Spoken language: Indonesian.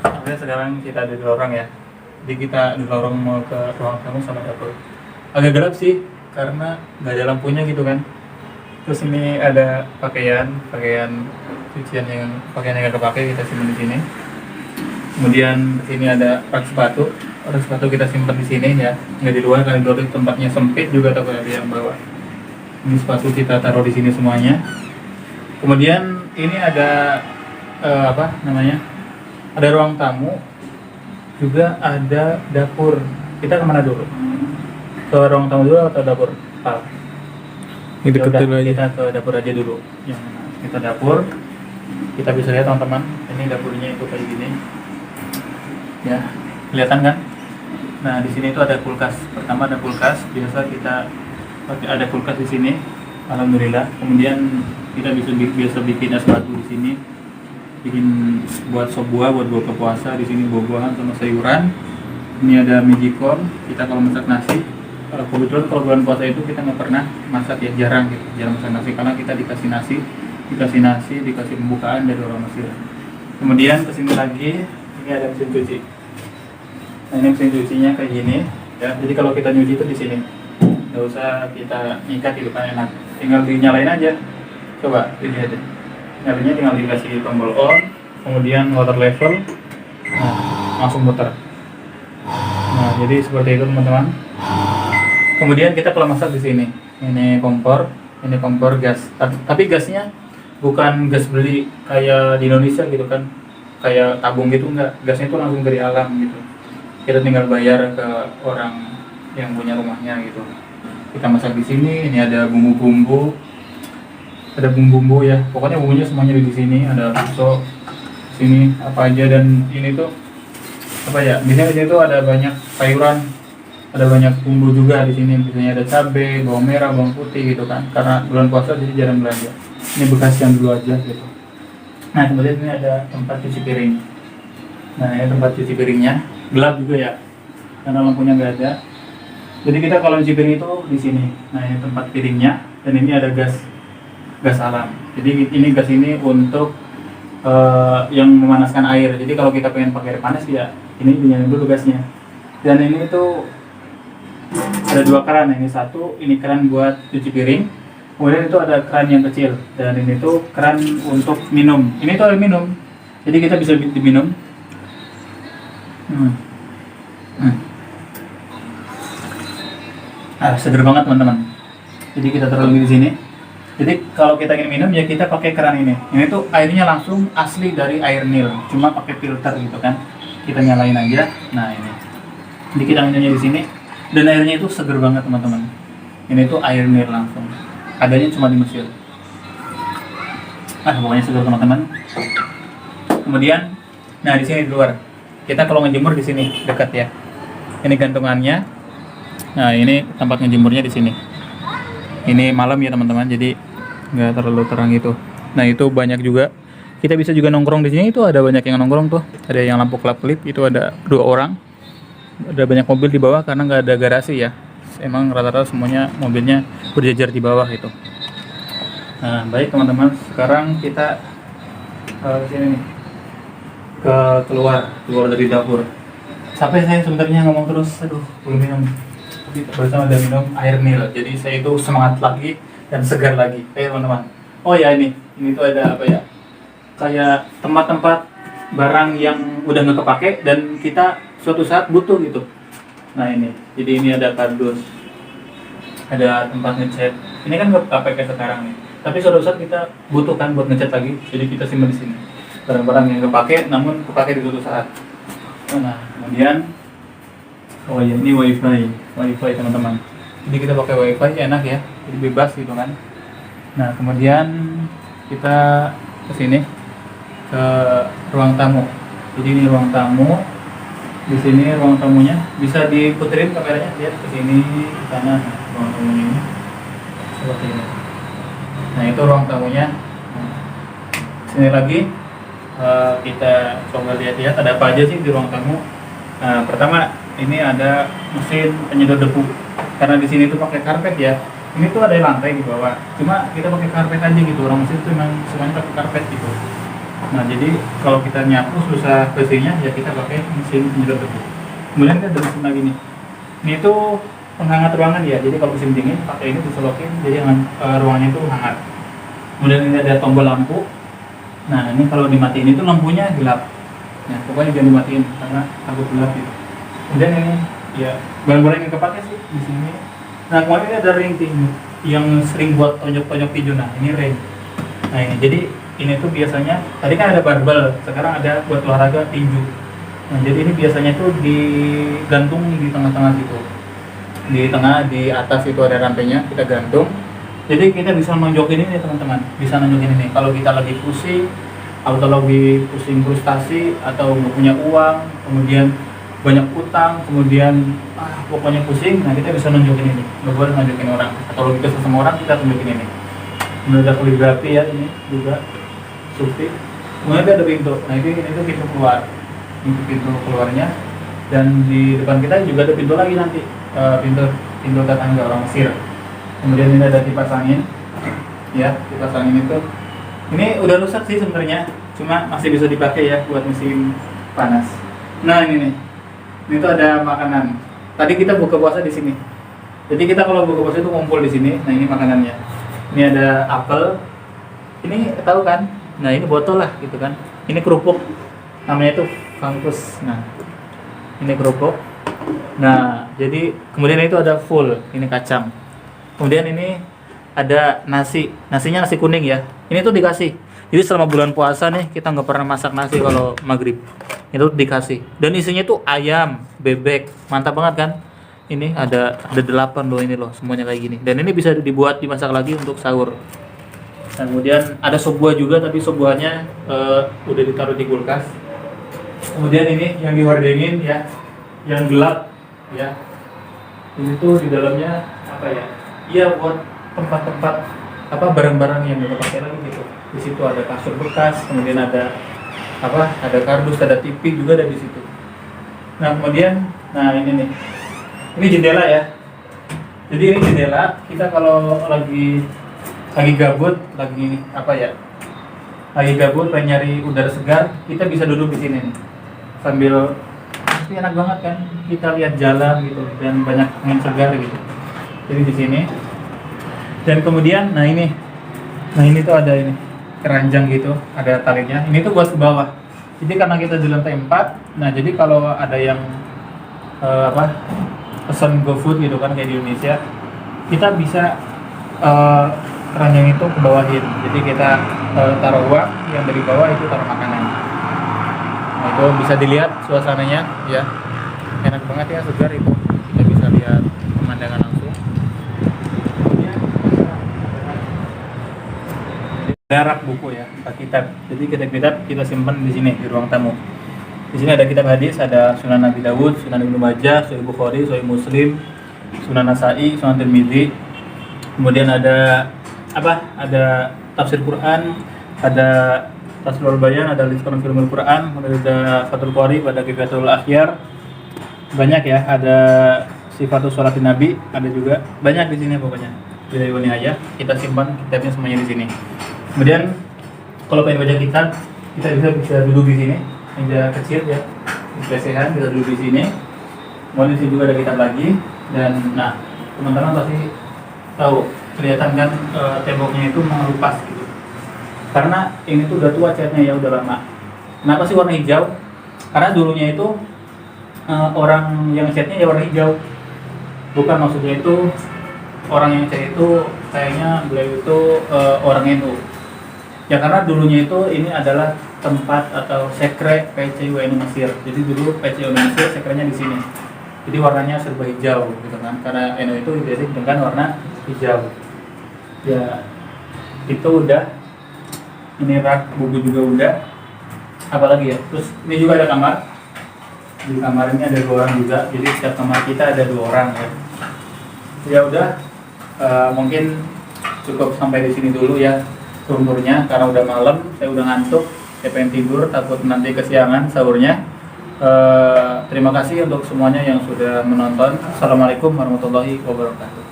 Oke, sekarang kita ada di lorong ya. Jadi kita di lorong mau ke ruang tamu sama dapur. Agak gelap sih, karena nggak ada lampunya gitu kan. Terus ini ada pakaian pakaian yang nggak kepake kita simpan di sini. Kemudian di sini ada rak sepatu kita simpan di sini ya, nggak di luar karena di luar itu tempatnya sempit juga takut ada yang bawa. Ini sepatu kita taruh di sini semuanya. Kemudian ini ada apa namanya? Ada ruang tamu, juga ada dapur. Kita kemana dulu? Ke ruang tamu dulu atau dapur? Ini Ya deketin udah, aja. kita ke dapur aja dulu. Yang kita dapur, kita bisa lihat teman-teman. Ini dapurnya itu kayak gini. Ya, kelihatan kan? Nah, di sini itu ada kulkas. Pertama ada kulkas. Biasa kita ada kulkas di sini. Alhamdulillah. Kemudian kita biasa bikin es batu di sini. Bikin buat sop buah, buat buka puasa. Di sini buah-buahan sama sayuran. Ini ada magicom. Kita kalau masak nasi, kebetulan kalau bulan puasa itu kita nggak pernah masak ya, jarang masak nasi karena kita dikasih nasi, dikasih pembukaan dari orang Mesir. Kemudian kesini lagi, ini ada mesin cuci. Nah, ini mesin cucinya kayak gini ya. Jadi kalau kita nyuci itu di sini, nggak usah kita nyikat di depan, enak. Tinggal dinyalain aja. Coba ini aja. Nyalinya tinggal dikasih tombol on, kemudian water level, nah, langsung muter. Nah, jadi seperti itu teman-teman. Kemudian kita kalau masak di sini, ini kompor gas. Tapi gasnya bukan gas beli kayak di Indonesia gitu kan, kayak tabung gitu, enggak. Gasnya itu langsung dari alam gitu. Kita tinggal bayar ke orang yang punya rumahnya gitu. Kita masak di sini. Ini ada bumbu-bumbu, ya. Pokoknya bumbunya semuanya di sini. Ada bakso, sini apa aja, dan ini tuh apa ya? Biasanya di sini tuh ada banyak sayuran. Ada banyak bumbu juga di sini, biasanya ada cabai, bawang merah, bawang putih gitu kan. Karena bulan puasa jadi jarang belanja. Ini bekas yang dulu aja gitu. Nah, kemudian ini ada tempat cuci piring. Nah, ini tempat cuci piringnya. Gelap juga ya, karena lampunya nggak ada. Jadi kita kalau cuci piring itu di sini. Nah, ini tempat piringnya, dan ini ada gas alam. Jadi ini gas ini untuk yang memanaskan air. Jadi kalau kita pengen pakai air panas ya, ini dinyalain dulu gasnya. Dan ini tuh ada dua keran, ini satu, ini keran buat cuci piring. Kemudian itu ada keran yang kecil, dan ini tuh keran untuk minum. Ini tuh air minum, jadi kita bisa diminum. Seger banget teman-teman. Jadi kita taruh lagi di sini. Jadi kalau kita ingin minum ya kita pakai keran ini. Ini tuh airnya langsung asli dari air Nil, cuma pakai filter gitu kan. Kita nyalain aja. Nah ini. Jadi kita minumnya di sini. Dan airnya itu seger banget teman-teman. Ini tuh air Nil langsung. Adanya cuma di Mesir. Pokoknya seger teman-teman. Kemudian, nah di sini di luar. Kita kalau ngejemur di sini dekat ya. Ini gantungannya. Nah ini tempat ngejemurnya di sini. Ini malam ya teman-teman. Jadi nggak terlalu terang itu. Nah itu banyak juga. Kita bisa juga nongkrong di sini. Itu ada banyak yang nongkrong tuh. Ada yang lampu kelap-kelip. Itu ada 2 orang. Ada banyak mobil di bawah karena nggak ada garasi ya. Emang rata-rata semuanya mobilnya berjajar di bawah itu. Nah baik teman-teman, sekarang kita sini nih, keluar dari dapur. Sampai saya sebenarnya ngomong terus, aduh belum minum. Tapi bersama ada minum air Nil. Jadi saya itu semangat lagi dan segar lagi. Teman-teman. Oh ya ini tuh ada apa ya? Kayak tempat-tempat barang yang udah nggak kepake dan kita suatu saat butuh gitu. Nah ini, jadi ini ada kardus, ada tempat ngecat. Ini kan nggak kepake sekarang nih, tapi suatu saat kita butuhkan buat ngecat lagi, jadi kita simpan di sini. Barang-barang yang kepake, namun kepake di suatu saat. Nah, kemudian, oh ya ini wifi teman-teman. Jadi kita pakai wifi enak ya, jadi bebas gitu kan. Nah kemudian kita ke sini, ke ruang tamu. Jadi ini ruang tamu. Di sini ruang tamunya bisa diputerin kameranya, lihat ke sini, ke sana. Ruang tamunya ini seperti ini. Nah itu ruang tamunya. Sini lagi kita coba lihat ada apa aja sih di ruang tamu. Nah pertama ini ada mesin penyedot debu, karena di sini tuh pakai karpet ya. Ini tuh ada lantai di bawah, cuma kita pakai karpet aja gitu. Orang Mesir tuh memang semuanya pakai karpet gitu. Nah jadi kalau kita nyapu susah bersihnya ya kita pakai mesin penyedot debu. Kemudian kita ada mesin lagi nih. Ini tuh penghangat ruangan ya. Jadi kalau musim dingin pakai ini disolokin jadi ruangannya itu hangat. Kemudian ini ada tombol lampu. Nah ini kalau dimatiin itu lampunya gelap. Nah pokoknya jangan dimatiin karena takut gelap gitu. Kemudian ini ya barang-barang yang kepake sih di sini. Nah kemudian ini ada ring tinju yang sering buat tonjok-tonjok tinju. Nah ini ring. Nah ini jadi ini tuh biasanya tadi kan ada barbel, sekarang ada buat olahraga tinju. Nah jadi ini biasanya tuh digantung di tengah-tengah gitu. Di tengah, di atas itu ada rantainya, kita gantung. Jadi kita bisa nonjokin ini teman-teman, bisa nonjokin ini. Kalau kita lagi pusing, atau lagi pusing frustasi, atau nggak punya uang, kemudian banyak utang, kemudian pokoknya pusing, nah kita bisa nunjukin ini. Nggak boleh nunjukin orang, atau lagi kesel sama orang kita tunjukin ini. Kemudian ada kaligrafi ya, ini juga sufi. Kemudian ada pintu, nah ini tuh pintu keluar, ini pintu keluarnya. Dan di depan kita juga ada pintu lagi nanti, pintu tetangga orang Mesir. Kemudian ini ada kipas angin, ya kipas angin itu. Ini udah rusak sih sebenarnya, cuma masih bisa dipakai ya buat musim panas. Nah ini nih. Ini tuh ada makanan. Tadi kita buka puasa di sini. Jadi kita kalau buka puasa itu ngumpul di sini. Nah ini makanannya. Ini ada apel. Ini tahu kan? Nah ini botol lah gitu kan. Ini kerupuk. Namanya itu fangkus. Nah ini kerupuk. Nah jadi kemudian itu ada full. Ini kacang. Kemudian ini ada nasi. Nasinya nasi kuning ya. Ini tuh dikasih. Jadi selama bulan puasa nih kita nggak pernah masak nasi kalau maghrib. Itu dikasih. Dan isinya tuh ayam, bebek, mantap banget kan? Ini ada 8 loh ini loh, semuanya kayak gini. Dan ini bisa dibuat dimasak lagi untuk sahur. Nah, kemudian ada sop buah juga, tapi sop buahnya udah ditaruh di kulkas. Kemudian ini yang dihordengin ya, yang gelap ya. Ini tuh di dalamnya apa ya? Iya buat tempat-tempat apa barang-barang yang nggak pakai lagi gitu. Di situ ada kasur bekas, kemudian ada ada kardus, ada TV juga ada di situ. Nah kemudian, nah ini nih, ini jendela ya. Jadi ini jendela, kita kalau lagi gabut, lagi gabut, pengen nyari udara segar, kita bisa duduk di sini nih, sambil pasti enak banget kan, kita lihat jalan gitu dan banyak angin segar gitu. Jadi di sini. Dan kemudian, nah ini tuh ada ini. Keranjang gitu, ada talinya. Ini tuh buat ke bawah. Jadi karena kita di lantai 4, nah jadi kalau ada yang pesan GoFood gitu kan kayak di Indonesia, kita bisa keranjang itu ke bawahin. Jadi kita taruh uang, yang dari bawah itu taruh makanan. Nah itu bisa dilihat suasananya ya, enak banget ya, segar itu. Kita bisa lihat pemandangan langsung. Ada rak buku ya, kitab. Jadi kitab-kitab kita simpan di sini di ruang tamu. Di sini ada kitab hadis, ada Sunan Nabi Dawud, Sunan Ibnu Majah, Sahih Bukhari, Sahih Muslim, Sunan Nasa'i, Sunan Tirmidzi. Kemudian ada Ada tafsir Quran, ada Tasrul Bayan, ada Lisan Filmul Quran, kemudian ada Fathul Qori, ada Kifatul Akhyar. Banyak ya, ada Sifatul Sholatin Nabi, ada juga. Banyak di sini pokoknya. Dari ini aja, kita simpan kitabnya semuanya di sini. Kemudian kalau pengen baca kitab, kita bisa duduk di sini, meja kecil ya, lesehan, bisa duduk di sini. Kemudian di sini juga ada kitab lagi. Dan nah, teman-teman pasti tahu, kelihatan kan temboknya itu mengelupas gitu. Karena ini tuh udah tua catnya ya, udah lama. Kenapa sih warna hijau? Karena dulunya itu orang yang catnya ya warna hijau. Bukan, maksudnya itu orang yang cat itu kayaknya beliau itu orang NU. Ya karena dulunya itu ini adalah tempat atau sekre PCUNU Mesir. Jadi dulu PCUNU Mesir sekrenya di sini. Jadi warnanya serba hijau gitu kan. Karena NU itu identik dengan warna hijau. Ya itu udah. Ini rak buku juga udah. Apalagi ya. Terus ini juga ada kamar. Di kamar ini ada 2 orang juga. Jadi setiap kamar kita ada 2 orang ya. Ya udah. Mungkin cukup sampai di sini dulu ya umurnya, karena udah malam, saya udah ngantuk, saya pengen tidur, takut nanti kesiangan sahurnya. Terima kasih untuk semuanya yang sudah menonton. Assalamualaikum warahmatullahi wabarakatuh.